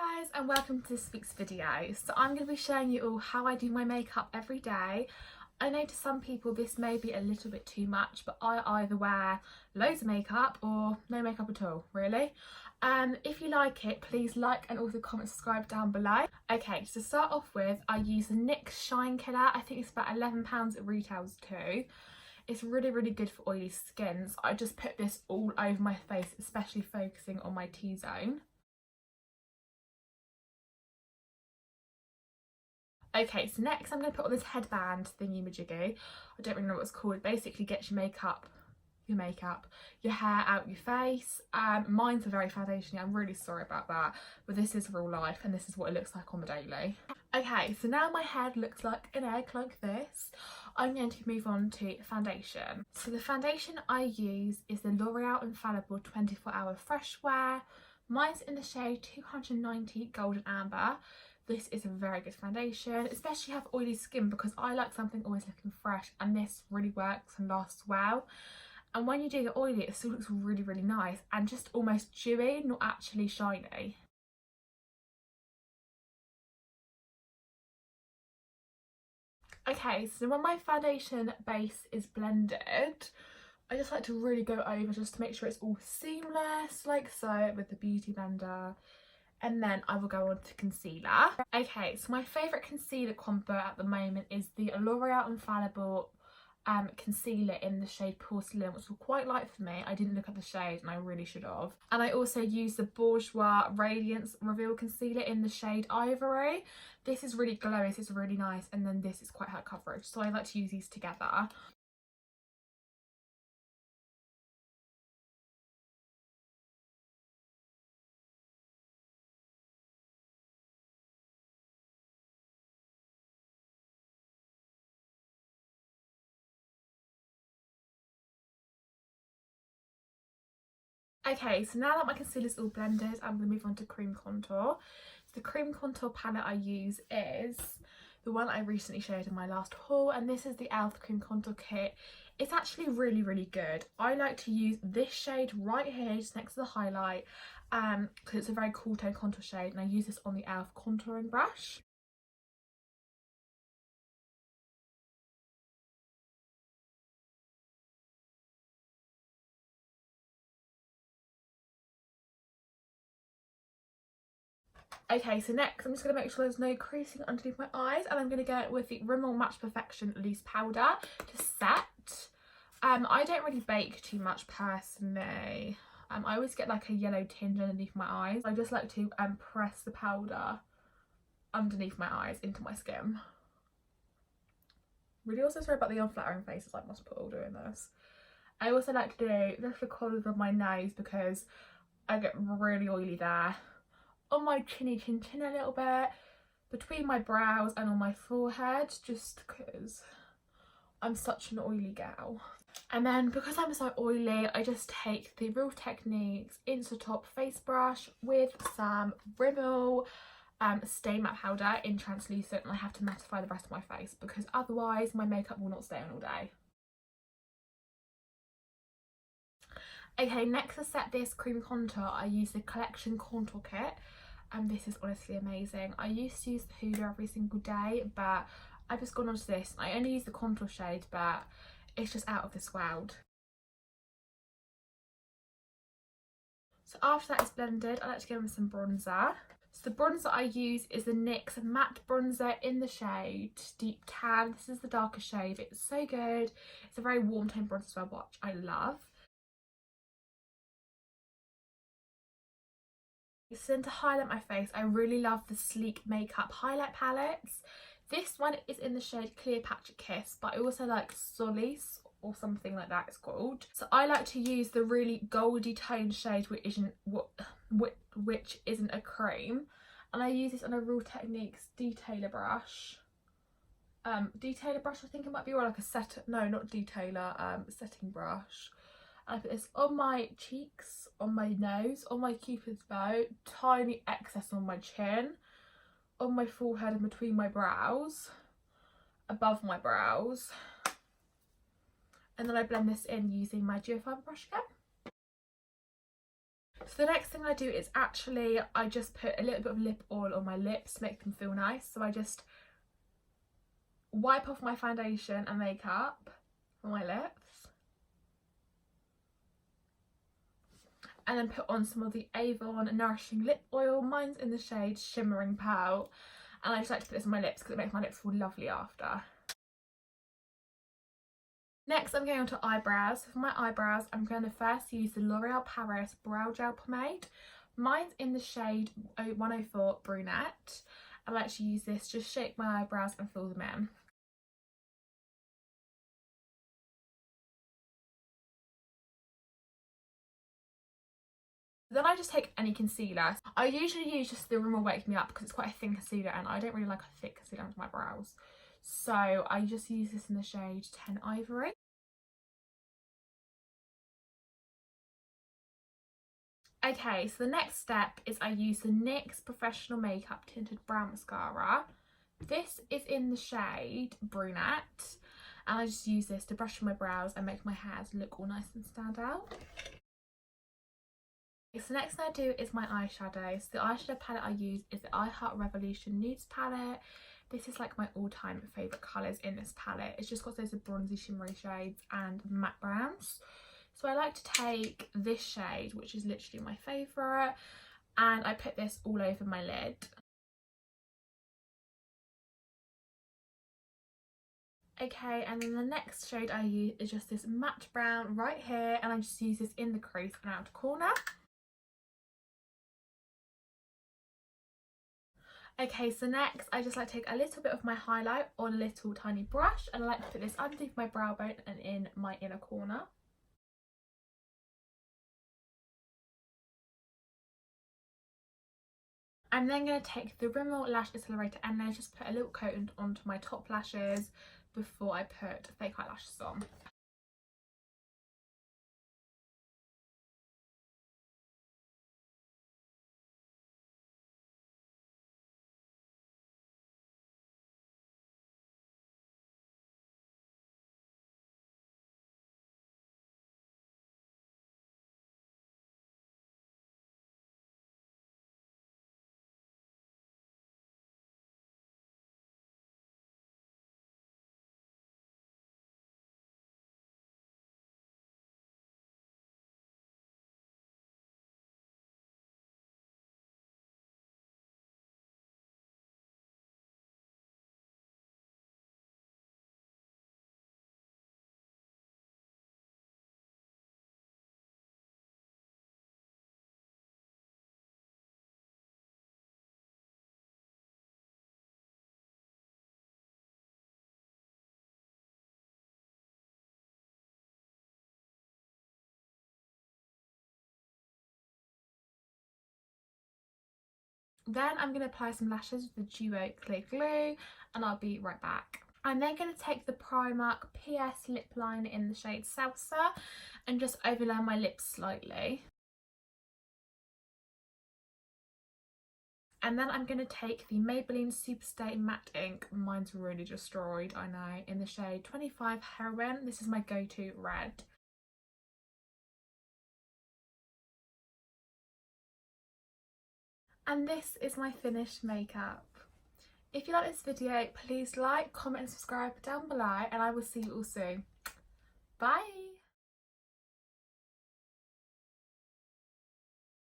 Hi guys, and welcome to this week's video. So I'm going to be showing you all how I do my makeup every day. I know to some people this may be a little bit too much, but I either wear loads of makeup or no makeup at all, really. If you like it, please like and also comment, subscribe down below. Okay, so to start off with, I use the NYX Shine Killer. I think it's about £11 at retails too. It's really good for oily skins. I just put this all over my face, especially focusing on my T-zone. Okay, so next I'm going to put on this headband thingy majiggy. I don't really know what it's called. It basically gets your hair out your face. Mine's a very foundation-y, I'm really sorry about that, but this is real life and this is what it looks like on the daily. Okay, so now my head looks like an egg like this. I'm going to move on to foundation. So the foundation I use is the L'Oreal Infallible 24-Hour Fresh Wear. Mine's in the shade 290 Golden Amber. This is a very good foundation, especially if you have oily skin, because I like something always looking fresh, and this really works and lasts well. And when you do get oily, it still looks really nice and just almost dewy, not actually shiny. Okay, so when my foundation base is blended, I just like to really go over just to make sure it's all seamless, like so, with the beauty blender. And then I will go on to concealer. Okay, so my favourite concealer combo at the moment is the L'Oreal Infallible concealer in the shade Porcelain, which was quite light for me. I didn't look at the shade and I really should have. And I also use the Borjouis Radiance Reveal Concealer in the shade Ivory. This is really glowy, so it's really nice, and then this is quite high coverage, so I like to use these together. Okay, so now that my concealer's all blended, I'm going to move on to cream contour. So the cream contour palette I use is the one I recently showed in my last haul, and this is the e.l.f. cream contour kit. It's actually really good. I like to use this shade right here, just next to the highlight, because it's a very cool tone contour shade, and I use this on the e.l.f. contouring brush. Okay, so next I'm just going to make sure there's no creasing underneath my eyes, and I'm going to go with the Rimmel Match Perfection Loose Powder to set. I don't really bake too much personally. I always get like a yellow tinge underneath my eyes. I just like to press the powder underneath my eyes into my skin. Really also sorry about the unflattering faces I must put all doing this. I also like to do just the corners of my nose because I get really oily there. On my chinny chin a little bit, between my brows and on my forehead, just because I'm such an oily gal. And then because I'm so oily, I just take the Real Techniques Insta-Top face brush with some Rimmel Stay Matte Powder in translucent, and I have to mattify the rest of my face because otherwise my makeup will not stay on all day. Okay, next to set this cream contour, I use the Collection Contour Kit, and this is honestly amazing. I used to use the Huda every single day, but I've just gone on to this. I only use the contour shade, but it's just out of this world. So after that is blended, I like to go in with some bronzer. So the bronzer I use is the NYX Matte Bronzer in the shade Deep Tan. This is the darker shade. It's so good. It's a very warm tone bronzer as well, which I love. So then to highlight my face, I really love the Sleek Makeup highlight palettes. This one is in the shade Cleopatra Kiss, but I also like Solis or something like that it's called. So I like to use the really goldy tone shade which isn't a cream, and I use this on a Real Techniques detailer brush. Detailer brush I think it might be, or like a setting brush. I put this on my cheeks, on my nose, on my cupid's bow, tiny excess on my chin, on my forehead and between my brows, above my brows, and then I blend this in using my geofibre brush again. So the next thing I do is I just put a little bit of lip oil on my lips to make them feel nice. So I just wipe off my foundation and makeup on my lips. And then put on some of the Avon Nourishing Lip Oil. Mine's in the shade Shimmering Pearl. And I just like to put this on my lips because it makes my lips feel lovely after. Next, I'm going on to eyebrows. For my eyebrows, I'm going to first use the L'Oreal Paris Brow Gel Pomade. Mine's in the shade 104 Brunette. I like to use this, just shape my eyebrows and fill them in. Then I just take any concealer. I usually use just the Rimmel Wake Me Up because it's quite a thin concealer and I don't really like a thick concealer under my brows. So I just use this in the shade 10 Ivory. Okay, so the next step is I use the NYX Professional Makeup Tinted Brow Mascara. This is in the shade Brunette. And I just use this to brush on my brows and make my hairs look all nice and stand out. So next thing I do is my eyeshadows. The eyeshadow palette I use is the I Heart Revolution Nudes palette. This is like my all-time favourite colours in this palette. It's just got those bronzy shimmery shades and matte browns. So I like to take this shade, which is literally my favourite, and I put this all over my lid. Okay, and then the next shade I use is just this matte brown right here, and I just use this in the crease and outer corner. Okay, so next I just like to take a little bit of my highlight on a little tiny brush, and I like to put this underneath my brow bone and in my inner corner. I'm then going to take the Rimmel Lash Accelerator and then just put a little coat onto my top lashes before I put fake eyelashes on. Then I'm going to apply some lashes with the Duo Clear Glue and I'll be right back. I'm then going to take the Primark PS lip liner in the shade Salsa and just overlay my lips slightly. And then I'm going to take the Maybelline Superstay Matte Ink. Mine's really destroyed, I know, in the shade 25 Heroine. This is my go-to red. And this is my finished makeup. If you like this video, please like, comment and subscribe down below, and I will see you all soon. Bye!